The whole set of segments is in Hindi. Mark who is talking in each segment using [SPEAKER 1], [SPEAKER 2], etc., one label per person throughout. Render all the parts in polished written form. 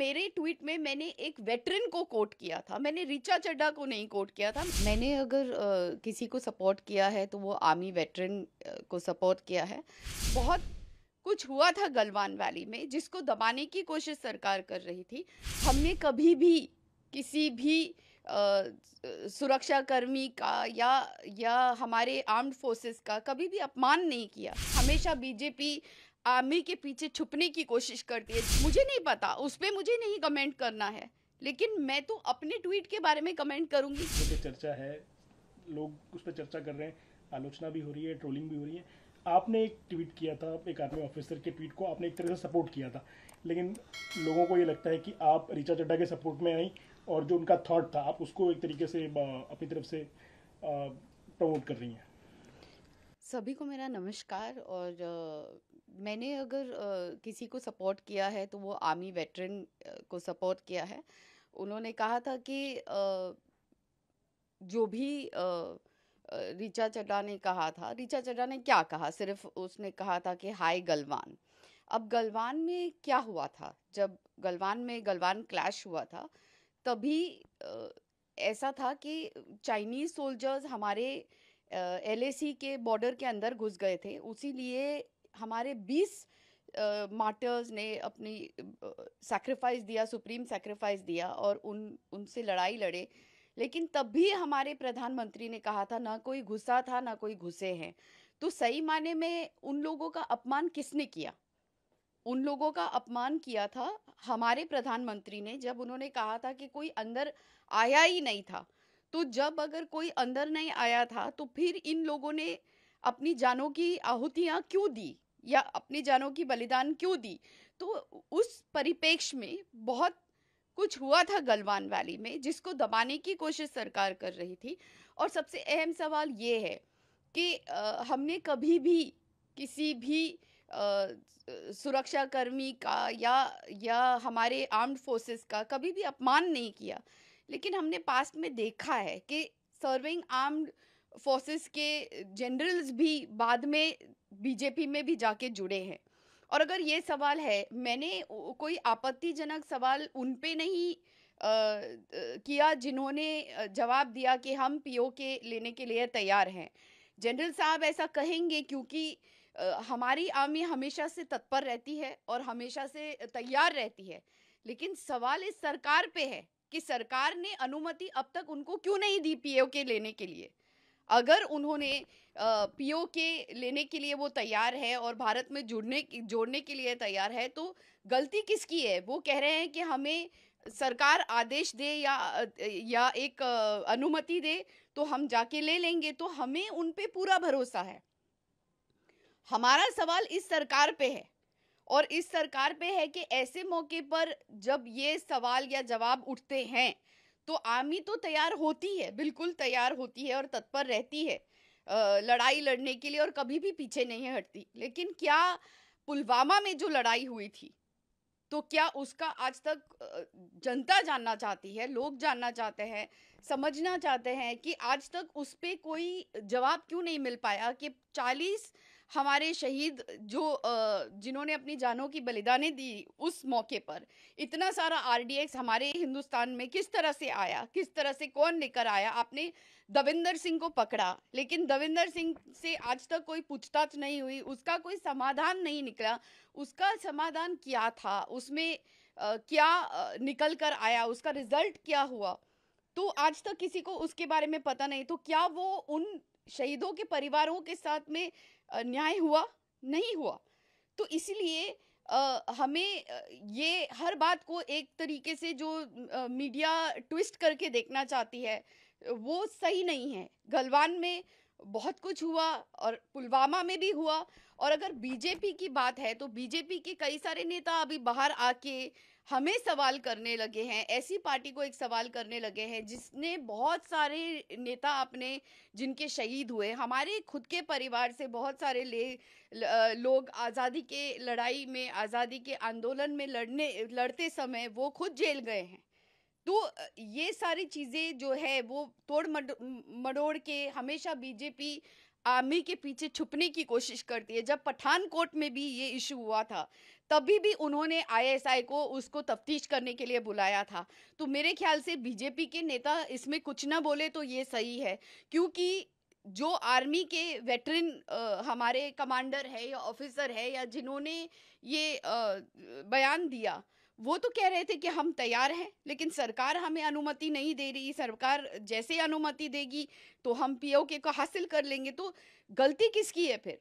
[SPEAKER 1] मेरे ट्वीट में मैंने एक वेटरन को कोट किया था, मैंने ऋचा चड्ढा को नहीं कोट किया था। मैंने अगर किसी को सपोर्ट किया है तो वो आर्मी वेटरन को सपोर्ट किया है। बहुत कुछ हुआ था गलवान वैली में जिसको दबाने की कोशिश सरकार कर रही थी। हमने कभी भी किसी भी सुरक्षा कर्मी का या हमारे आर्म्ड फोर्सेस का कभी भी अपमान नहीं किया। हमेशा बीजेपी आर्मी के पीछे छुपने की कोशिश करती है। मुझे नहीं पता, उस पे मुझे नहीं कमेंट करना है, लेकिन मैं तो अपने ट्वीट के बारे में कमेंट करूंगी।
[SPEAKER 2] उस पे चर्चा है, लोग उस पर चर्चा कर रहे हैं, आलोचना भी हो रही है, ट्रोलिंग भी हो रही है। आपने एक ट्वीट किया था, एक आर्मी ऑफिसर के ट्वीट को आपने एक तरह से सपोर्ट किया था, लेकिन लोगों को ये लगता है कि आप ऋचा चड्ढा के सपोर्ट में आई और जो उनका थॉट था आप उसको एक तरीके से अपनी तरफ से प्रमोट कर रही हैं।
[SPEAKER 1] सभी को मेरा नमस्कार। और मैंने अगर किसी को सपोर्ट किया है तो वो आर्मी वेटरन को सपोर्ट किया है। उन्होंने कहा था कि जो भी ऋचा चड्ढा ने कहा था, ऋचा चड्ढा ने क्या कहा, सिर्फ उसने कहा था कि हाय गलवान। अब गलवान में क्या हुआ था, जब गलवान क्लैश हुआ था तभी ऐसा था कि चाइनीज सोल्जर्स हमारे एलएसी के बॉर्डर के अंदर घुस गए थे। उसी लिए हमारे 20 मार्टर्स ने अपनी सैक्रिफाइस दिया, सुप्रीम सैक्रिफाइस दिया और उनसे लड़ाई लड़े। लेकिन तब भी हमारे प्रधानमंत्री ने कहा था ना कोई घुसा था ना कोई घुसे हैं। तो सही माने में उन लोगों का अपमान किसने किया? उन लोगों का अपमान किया था हमारे प्रधानमंत्री ने, जब उन्होंने कहा था कि कोई अंदर आया ही नहीं था। तो जब अगर कोई अंदर नहीं आया था तो फिर इन लोगों ने अपनी जानों की आहुतियां क्यों दी या अपनी जानों की बलिदान क्यों दी? तो उस परिप्रेक्ष्य में बहुत कुछ हुआ था गलवान वैली में जिसको दबाने की कोशिश सरकार कर रही थी। और सबसे अहम सवाल ये है कि हमने कभी भी किसी भी सुरक्षा कर्मी का या हमारे आर्म्ड फोर्सेस का कभी भी अपमान नहीं किया। लेकिन हमने पास्ट में देखा है कि सर्विंग आर्म्ड फोर्सेस के जनरल्स भी बाद में बीजेपी में भी जाके जुड़े हैं। और अगर ये सवाल है, मैंने कोई आपत्तिजनक सवाल उन पे नहीं किया जिन्होंने जवाब दिया कि हम पीओके लेने के लिए तैयार हैं। जनरल साहब ऐसा कहेंगे क्योंकि हमारी आर्मी हमेशा से तत्पर रहती है और हमेशा से तैयार रहती है। लेकिन सवाल इस सरकार पे है कि सरकार ने अनुमति अब तक उनको क्यों नहीं दी पीओके लेने के लिए। अगर उन्होंने पीओके लेने के लिए वो तैयार है और भारत में जोड़ने के लिए तैयार है, तो गलती किसकी है? वो कह रहे हैं कि हमें सरकार आदेश दे या एक अनुमति दे तो हम जाके ले लेंगे। तो हमें उन पे पूरा भरोसा है। हमारा सवाल इस सरकार पे है और इस सरकार पे है कि ऐसे मौके पर जब ये सवाल या जवाब उठते हैं तो आर्मी तो तैयार होती है, बिल्कुल तैयार होती है और तत्पर रहती है लड़ाई लड़ने के लिए और कभी भी पीछे नहीं हटती। लेकिन क्या पुलवामा में जो लड़ाई हुई थी, तो क्या उसका आज तक जनता जानना चाहती है, लोग जानना चाहते हैं, समझना चाहते हैं कि आज तक उस पे कोई जवाब क्यों नहीं मिल पाया कि 40 हमारे शहीद जो जिन्होंने अपनी जानों की बलिदानें दी उस मौके पर, इतना सारा आरडीएक्स हमारे हिंदुस्तान में किस तरह से आया, किस तरह से कौन लेकर आया? आपने दविंदर सिंह को पकड़ा, लेकिन दविंदर सिंह से आज तक कोई पूछताछ नहीं हुई, उसका कोई समाधान नहीं निकला। उसका समाधान क्या था, उसमें क्या निकल कर आया, उसका रिजल्ट क्या हुआ, तो आज तक किसी को उसके बारे में पता नहीं। तो क्या वो उन शहीदों के परिवारों के साथ में न्याय हुआ? नहीं हुआ। तो इसलिए हमें ये हर बात को एक तरीके से जो मीडिया ट्विस्ट करके देखना चाहती है वो सही नहीं है। गलवान में बहुत कुछ हुआ और पुलवामा में भी हुआ। और अगर बीजेपी की बात है तो बीजेपी के कई सारे नेता अभी बाहर आके हमें सवाल करने लगे हैं, ऐसी पार्टी को एक सवाल करने लगे हैं जिसने बहुत सारे नेता अपने जिनके शहीद हुए, हमारे खुद के परिवार से बहुत सारे लोग आज़ादी के लड़ाई में, आज़ादी के आंदोलन में लड़ते समय वो खुद जेल गए हैं। तो ये सारी चीज़ें जो है वो तोड़ मरोड़ के हमेशा बीजेपी आर्मी के पीछे छुपने की कोशिश करती है। जब पठानकोट में भी ये इशू हुआ था तभी भी उन्होंने आईएसआई को उसको तफ्तीश करने के लिए बुलाया था। तो मेरे ख्याल से बीजेपी के नेता इसमें कुछ ना बोले तो ये सही है, क्योंकि जो आर्मी के वेटरन हमारे कमांडर है या ऑफिसर है या जिन्होंने ये बयान दिया, वो तो कह रहे थे कि हम तैयार हैं, लेकिन सरकार हमें अनुमति नहीं दे रही। सरकार जैसे अनुमति देगी तो हम पीओके को हासिल कर लेंगे। तो गलती किसकी है फिर?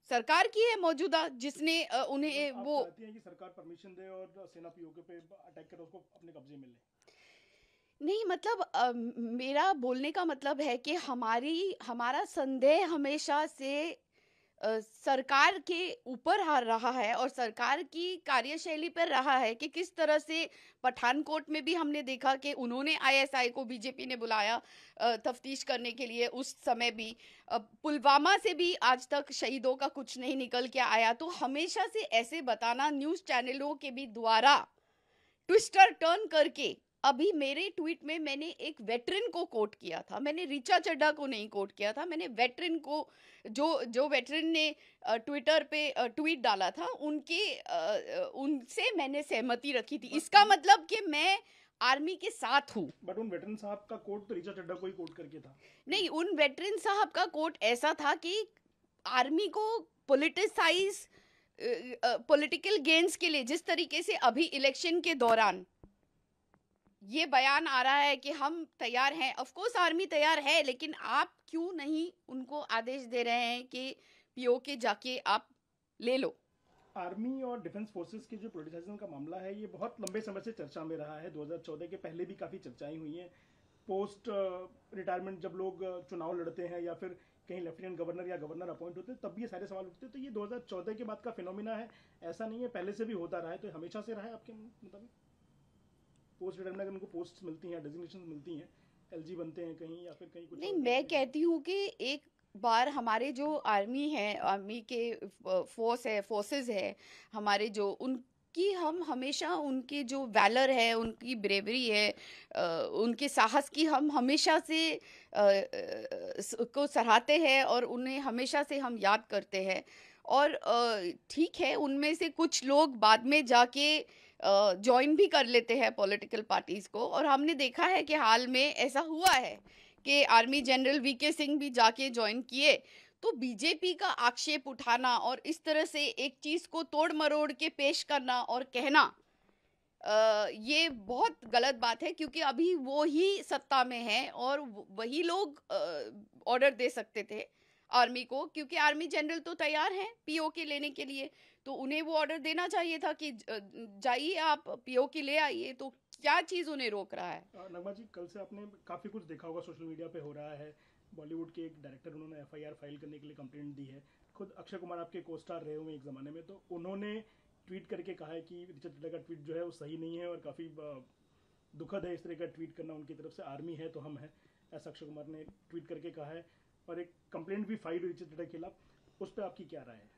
[SPEAKER 1] सरकार की है मौजूदा, जिसने उन्हें
[SPEAKER 2] मतलब आप
[SPEAKER 1] वो
[SPEAKER 2] चाहती हैं कि सरकार परमिशन दे और सेना पीओके पे अटैक करे, उसको अपने कब्जे में ले?
[SPEAKER 1] नहीं, मतलब मेरा बोलने का मतलब है कि हमारा संदेह हमेशा से सरकार के ऊपर रहा है और सरकार की कार्यशैली पर रहा है कि किस तरह से पठानकोट में भी हमने देखा कि उन्होंने आईएसआई को बीजेपी ने बुलाया तफ्तीश करने के लिए। उस समय भी पुलवामा से भी आज तक शहीदों का कुछ नहीं निकल के आया। तो हमेशा से ऐसे बताना न्यूज़ चैनलों के भी द्वारा ट्विस्टर टर्न करके, अभी मेरे ट्वीट में मैंने एक वेटरन को कोट किया था, मैंने ऋचा चड्ढा को नहीं कोट किया था, मैंने वेटरन को, जो जो वेटरन ने ट्विटर पे ट्वीट डाला था, उनसे मैंने सहमति रखी थी। इसका मतलब कि मैं आर्मी के साथ हूँ।
[SPEAKER 2] बट उन वेटरन साहब का कोट तो ऋचा चड्ढा को ही कोट करके था।
[SPEAKER 1] नहीं, उन वेटरन साहब का कोट ऐसा था कि आर्मी को पॉलिटिसाइज, पॉलिटिकल गेन्स के लिए, जिस तरीके से अभी इलेक्शन के दौरान ये बयान आ रहा है कि हम तैयार हैं, ऑफ कोर्स आर्मी तैयार है, लेकिन आप क्यों नहीं उनको आदेश दे रहे हैं कि पीओके जाके आप ले लो?
[SPEAKER 2] आर्मी और डिफेंस फोर्सेस के जो पोलिटिसाइजेशन का मामला है, ये बहुत लंबे समय से चर्चा में रहा है। 2014 के पहले भी काफ़ी चर्चाएं हुई हैं। पोस्ट रिटायरमेंट जब लोग चुनाव लड़ते हैं या फिर कहीं लेफ्टिनेंट गवर्नर या गवर्नर अपॉइंट होते हैं, तब भी ये सारे सवाल उठते हैं। तो ये 2014 के बाद का फिनोमिना है, ऐसा नहीं है, पहले से भी होता रहा है। तो हमेशा से रहा है आपके मुताबिक? पोस्ट रिटायरमेंट उनको पोस्ट मिलती हैं, डेजिग्नेशन मिलती हैं, एलजी बनते हैं कहीं या फिर कहीं कुछ
[SPEAKER 1] नहीं,
[SPEAKER 2] और
[SPEAKER 1] मैं
[SPEAKER 2] करते हैं।
[SPEAKER 1] कहती हूँ कि एक बार हमारे जो आर्मी है, आर्मी के फोर्स है, फोर्सेस है हमारे, जो उनकी हम हमेशा उनके जो वैलर है, उनकी ब्रेवरी है, उनके साहस की हम हमेशा से को सराहते हैं और उन्हें हमेशा से हम याद करते हैं। और ठीक है, उनमें से कुछ लोग बाद में जाके ज्वाइन भी कर लेते हैं पॉलिटिकल पार्टीज को, और हमने देखा है कि हाल में ऐसा हुआ है कि आर्मी जनरल वीके सिंह भी जाके ज्वाइन किए। तो बीजेपी का आक्षेप उठाना और इस तरह से एक चीज को तोड़ मरोड़ के पेश करना और कहना, ये बहुत गलत बात है, क्योंकि अभी वो ही सत्ता में है और वही लोग ऑर्डर दे सकते थे आर्मी को, क्योंकि आर्मी जनरल तो तैयार हैं पीओके लेने के लिए। तो उन्हें वो ऑर्डर देना चाहिए था कि जाइए आप पीओके ले आइए। तो क्या चीज उन्हें रोक रहा है?
[SPEAKER 2] नगमा जी, कल से आपने काफ़ी कुछ देखा होगा, सोशल मीडिया पे हो रहा है। बॉलीवुड के एक डायरेक्टर, उन्होंने एफआईआर फाइल करने के लिए कंप्लेंट दी है। खुद अक्षय कुमार आपके को स्टार रहे हुए एक ज़माने में, तो उन्होंने ट्वीट करके कहा है कि ऋचा चड्ढा का ट्वीट जो है वो सही नहीं है और काफ़ी दुखद है इस तरह का ट्वीट करना उनकी तरफ से। आर्मी है तो हम हैं, ऐसा अक्षय कुमार ने ट्वीट करके कहा है। और एक कंप्लेंट भी फाइल हुई ऋचा चड्ढा के खिलाफ। उस पर आपकी क्या राय है?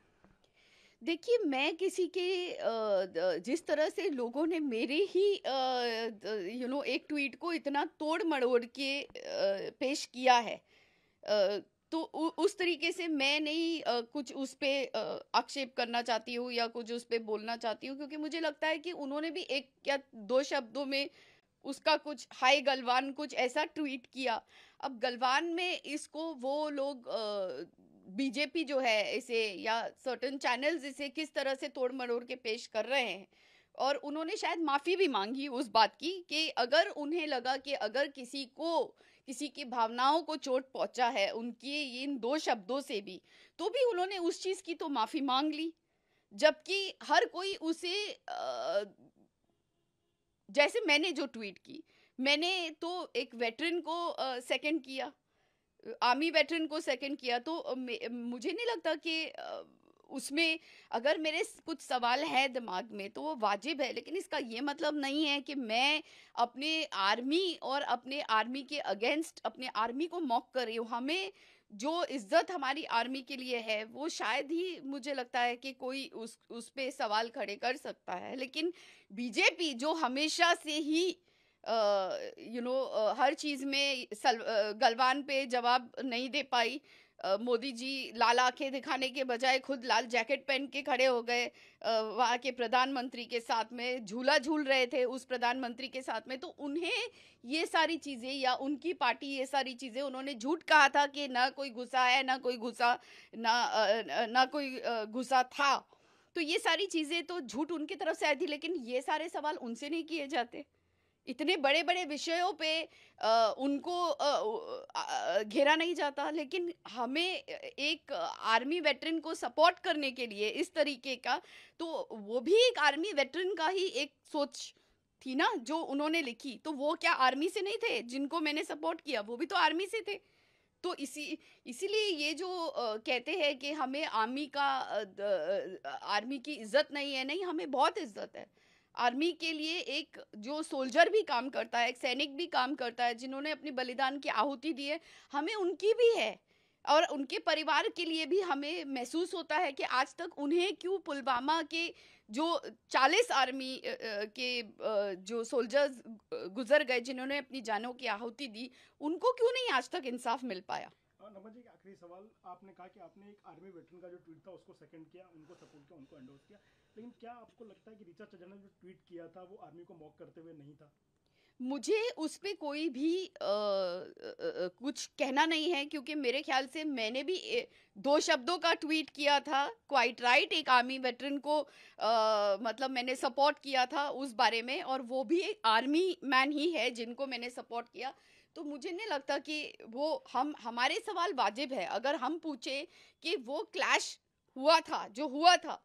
[SPEAKER 1] देखिए, मैं किसी के जिस तरह से लोगों ने मेरे ही एक ट्वीट को इतना तोड़ मरोड़ के पेश किया है, तो उस तरीके से मैं नहीं कुछ उस पे आक्षेप करना चाहती हूँ या कुछ उस पे बोलना चाहती हूँ, क्योंकि मुझे लगता है कि उन्होंने भी एक या दो शब्दों में उसका कुछ हाय गलवान कुछ ऐसा ट्वीट किया। अब गलवान में इसको वो लोग बीजेपी जो है इसे, या सर्टेन चैनल्स इसे किस तरह से तोड़ मरोड़ के पेश कर रहे हैं, और उन्होंने शायद माफी भी मांगी उस बात की कि अगर उन्हें लगा कि अगर किसी की भावनाओं को चोट पहुंचा है उनकी इन दो शब्दों से भी, तो भी उन्होंने उस चीज की तो माफी मांग ली। जबकि हर कोई उसे जैसे मैंने जो ट्वीट की, मैंने तो एक वेटरन को सेकंड किया, आर्मी वेटरन को सेकंड किया। तो मुझे नहीं लगता कि उसमें अगर मेरे कुछ सवाल है दिमाग में तो वो वाजिब है, लेकिन इसका ये मतलब नहीं है कि मैं अपने आर्मी और अपने आर्मी के अगेंस्ट अपने आर्मी को मॉक कर रही हूँ। हमें जो इज्जत हमारी आर्मी के लिए है वो शायद ही मुझे लगता है कि कोई उस पे सवाल खड़े कर सकता है, लेकिन बीजेपी जो हमेशा से ही हर चीज में गलवान पे जवाब नहीं दे पाई, मोदी जी लाल आंखें दिखाने के बजाय खुद लाल जैकेट पहन के खड़े हो गए वहाँ के प्रधानमंत्री के साथ में, झूला झूल रहे थे उस प्रधानमंत्री के साथ में। तो उन्हें ये सारी चीज़ें, या उनकी पार्टी ये सारी चीज़ें, उन्होंने झूठ कहा था कि ना कोई घुसा है, ना कोई घुसा, ना कोई घुसा था। तो ये सारी चीज़ें तो झूठ उनकी तरफ से आई थी, लेकिन ये सारे सवाल उनसे नहीं किए जाते। इतने बड़े-बड़े विषयों पे उनको घेरा नहीं जाता, लेकिन हमें एक आर्मी वेटरन को सपोर्ट करने के लिए इस तरीके का, तो वो भी एक आर्मी वेटरन का ही एक सोच थी ना जो उन्होंने लिखी। तो वो क्या आर्मी से नहीं थे जिनको मैंने सपोर्ट किया? वो भी तो आर्मी से थे। तो इसीलिए ये जो कहते हैं कि हमें आर्मी की इज्जत नहीं है, नहीं, हमें बहुत इज्जत है। आर्मी के लिए एक जो सोल्जर भी काम करता है, एक सैनिक भी काम करता है, जिन्होंने अपनी बलिदान की आहुति दी है, हमें उनकी भी है। और उनके परिवार के लिए भी हमें महसूस होता है कि आज तक उन्हें क्यों पुलवामा के जो 40 आर्मी के जो सोल्जर्स गुजर गए, जिन्होंने अपनी जानों की आहुति दी, उनको क्यों नहीं आज तक इंसाफ मिल पाया।
[SPEAKER 2] नमन जी, आखिरी सवाल। आपने कहा कि आपने एक आर्मी वेटरन का जो ट्वीट था उसको सेकंड किया, उनको सपोर्ट किया, उनको एंडोर्स किया, लेकिन क्या आपको लगता है कि ऋचा चड्ढा ने जो ट्वीट किया था वो आर्मी को मॉक करते हुए नहीं था?
[SPEAKER 1] मुझे उस पे कोई भी कुछ कहना नहीं है, क्योंकि मेरे ख्याल से मैंने भी 2 शब्दों का ट्वीट किया था, क्वाइट राइट, एक आर्मी वेटरन को मतलब मैंने सपोर्ट किया था उस बारे में, और वो भी एक आर्मी मैन ही है जिनको मैंने सपोर्ट किया। तो मुझे नहीं लगता कि वो हमारे सवाल वाजिब है। अगर हम पूछे कि वो क्लैश हुआ था, जो हुआ था,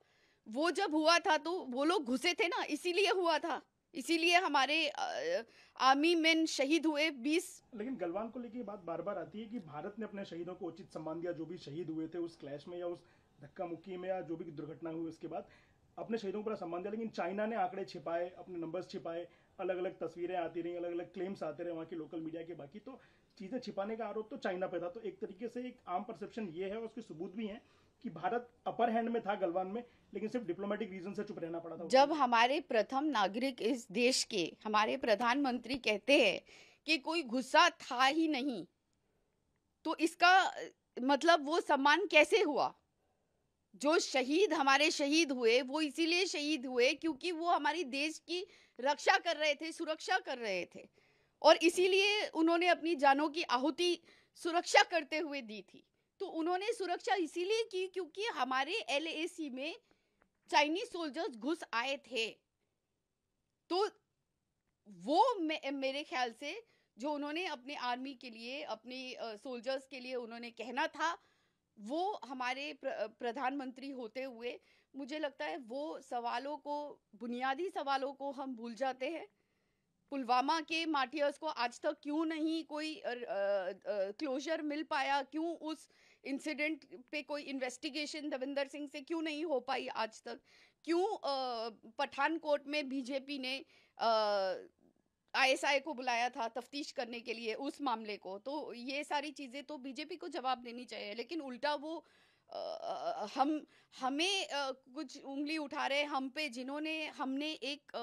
[SPEAKER 1] वो जब हुआ था तो वो लोग घुसे थे ना, इसीलिए हुआ था। इसीलिए हमारे आर्मी मैन शहीद हुए 20।
[SPEAKER 2] लेकिन गलवान को लेकर ये बात बार बार आती है कि भारत ने अपने शहीदों को उचित सम्मान दिया, जो भी शहीद हुए थे उस क्लैश में या उस धक्का मुक्की में या जो भी दुर्घटना हुई उसके बाद अपने शहीदों को पूरा सम्मान दिया। लेकिन चाइना ने आंकड़े छिपाए, अपने नंबर्स छिपाए, अलग अलग तस्वीरें आती रही, अलग अलग क्लेम्स आते रहे वहाँ की लोकल मीडिया के। बाकी तो चीज़ें छिपाने का आरोप तो चाइना पे था। तो एक तरीके से एक आम परसेप्शन ये है, और उसके सबूत भी हैं, कि भारत अपर हैंड में था गलवान में, लेकिन सिर्फ डिप्लोमेटिक रीजन से चुप रहना पड़ा था।
[SPEAKER 1] जब हमारे प्रथम नागरिक इस देश के, हमारे प्रधानमंत्री कहते हैं कि कोई गुस्सा था ही नहीं, तो इसका मतलब वो सम्मान कैसे हुआ? जो शहीद हमारे शहीद हुए, वो इसीलिए शहीद हुए क्योंकि वो हमारी देश की रक्षा कर रहे थे, सुरक्षा कर रहे थे, और इसीलिए उन्होंने अपनी जानों की आहुति सुरक्षा करते हुए दी थी। तो उन्होंने सुरक्षा इसीलिए की क्योंकि हमारे एलएसी में चाइनीज सोल्जर्स घुस आए थे। तो वो मेरे ख्याल से जो उन्होंने अपने आर्मी के लिए, अपने सोल्जर्स के लिए उन्होंने कहना था, वो हमारे प्रधानमंत्री होते हुए मुझे लगता है वो सवालों को, बुनियादी सवालों को हम भूल जाते हैं। पुलवामा के मार्टियर्स को आज तक क्यों नहीं कोई क्लोजर मिल पाया? क्यों उस इंसिडेंट पे कोई इन्वेस्टिगेशन दविंदर सिंह से क्यों नहीं हो पाई आज तक? क्यों पठानकोट में बीजेपी ने आईएसआई को बुलाया था तफ्तीश करने के लिए उस मामले को? तो ये सारी चीज़ें तो बीजेपी को जवाब देनी चाहिए, लेकिन उल्टा वो हमें कुछ उंगली उठा रहे हम पे, जिन्होंने हमने एक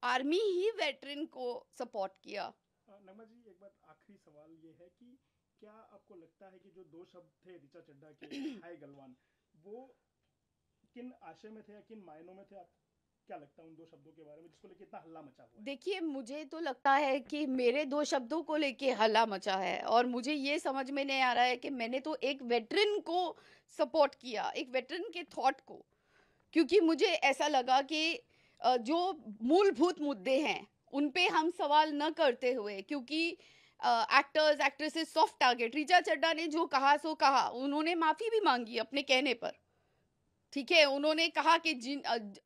[SPEAKER 1] आर्मी ही वेटरन को सपोर्ट किया।
[SPEAKER 2] नगमा जी, एक बार आखिरी सवाल ये है कि क्या आपको लगता है कि जो 2 शब्द थे ऋचा चड्ढा के, हाय गलवान, वो किन आशय में थे या किन मायनों में थे? आप क्या लगता है उन 2 शब्दों के बारे में जिसको लेके इतना हल्ला मचा हुआ है?
[SPEAKER 1] देखिए, मुझे तो लगता है कि मेरे 2 शब्दों को लेके हल्ला मचा है, और मुझे ये समझ में नहीं आ रहा है कि मैंने तो एक वेटरन को सपोर्ट किया, एक वेटरन के थॉट को, क्योंकि मुझे ऐसा लगा कि जो मूलभूत मुद्दे हैं उन पे हम सवाल न करते हुए, क्योंकि actors actresses soft target, Richa Chadha ने जो कहा सो कहा, उन्होंने माफी भी मांगी अपने कहने पर, ठीक है। उन्होंने कहा कि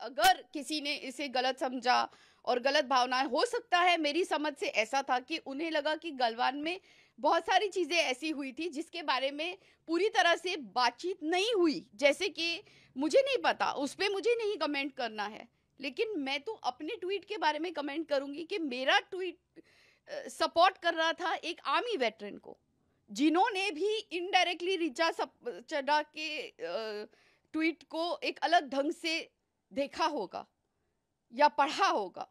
[SPEAKER 1] अगर किसी ने इसे गलत समझा और गलत भावना, हो सकता है मेरी समझ से ऐसा था कि उन्हें लगा कि गलवान में बहुत सारी चीजें ऐसी हुई थी जिसके बारे में पूरी तरह से बातचीत नहीं हुई, जैसे कि मुझे नहीं पता, उस पर मुझे नहीं कमेंट करना है, लेकिन मैं तो अपने ट्वीट के बारे में कमेंट करूंगी कि मेरा ट्वीट सपोर्ट कर रहा था एक आर्मी वेटरन को, जिन्होंने भी इनडायरेक्टली ऋचा चड्ढा के ट्वीट को एक अलग ढंग से देखा होगा या पढ़ा होगा।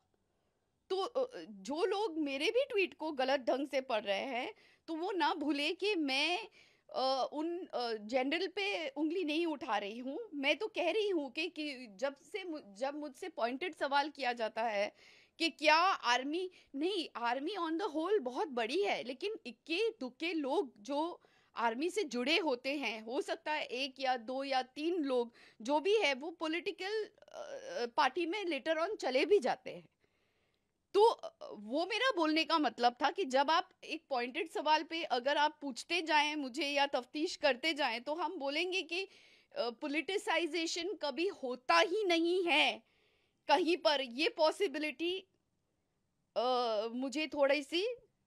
[SPEAKER 1] तो जो लोग मेरे भी ट्वीट को गलत ढंग से पढ़ रहे हैं, तो वो ना भूले कि मैं उन जनरल पे उंगली नहीं उठा रही हूँ। मैं तो कह रही हूँ कि जब मुझसे पॉइंटेड सवाल किया जाता है कि क्या आर्मी, नहीं, आर्मी ऑन द होल बहुत बड़ी है, लेकिन इक्के दुक्के लोग जो आर्मी से जुड़े होते हैं, हो सकता है एक या दो या तीन लोग जो भी है वो पॉलिटिकल पार्टी में लेटर ऑन चले भी जाते हैं। तो वो मेरा बोलने का मतलब था कि जब आप एक पॉइंटेड सवाल पे अगर आप पूछते जाएं मुझे या तफ्तीश करते जाएं, तो हम बोलेंगे कि पॉलिटिसाइजेशन कभी होता ही नहीं है कहीं पर, ये पॉसिबिलिटी मुझे थोड़ी सी।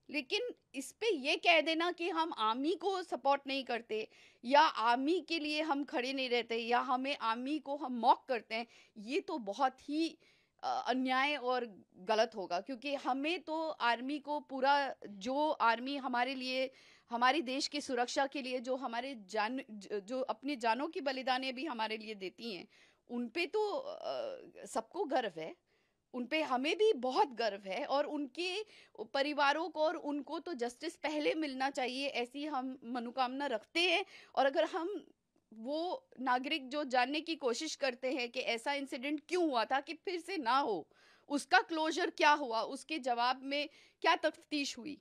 [SPEAKER 1] लेकिन इस पे ये कह देना कि हम आर्मी को सपोर्ट नहीं करते या आर्मी के लिए हम खड़े नहीं रहते या हमें आर्मी को हम मॉक करते हैं, ये तो बहुत ही अन्याय और गलत होगा। क्योंकि हमें तो आर्मी को पूरा, जो आर्मी हमारे लिए, हमारी देश की सुरक्षा के लिए जो हमारे जो अपनी जानों की बलिदानें भी हमारे लिए देती हैं, उन पे तो सबको गर्व है, उन पे हमें भी बहुत गर्व है। और उनके परिवारों को और उनको तो जस्टिस पहले मिलना चाहिए, ऐसी हम मनोकामना रखते हैं। और अगर हम वो नागरिक जो जानने की कोशिश करते हैं कि ऐसा इंसिडेंट क्यों हुआ था कि फिर से ना हो, उसका क्लोजर क्या हुआ, उसके जवाब में क्या तफ्तीश हुई,